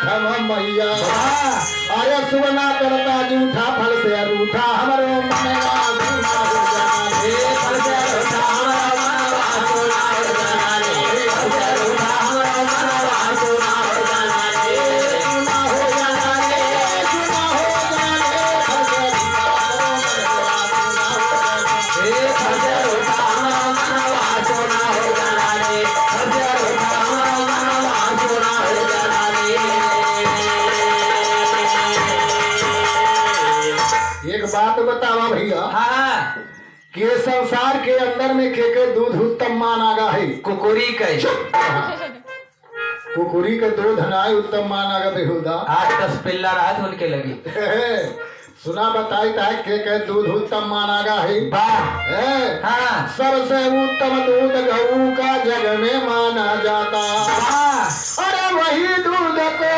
छम मैया अरे सुना करता जूठा फल से रूठा हमारो मनवा सुना हो जाना रे फल से रूठा हमारा मनवा सुना हो जाना रे फल से रूठा हमारा मनवा सुना हो जाना रे सुना हो जाना रे सुना हो जाना रे फल से रूठा हमारा मनवा सुना हो जाना रे फल से रूठा हमारा मनवा सुना हो जाना रे। एक बात बतावा भैया हाँ कि संसार के अंदर में के दूध उत्तम मानागा है कुकुरी कही कुकुरी का दूध नाय उत्तम मानागा बेहुदा 8-10 पिल्ला रात उनके लगी सुना बताई था के दूध उत्तम मानागा है वाह हाँ सबसे उत्तम दूध गऊ का जग में माना जाता वाह अरे वही दूध को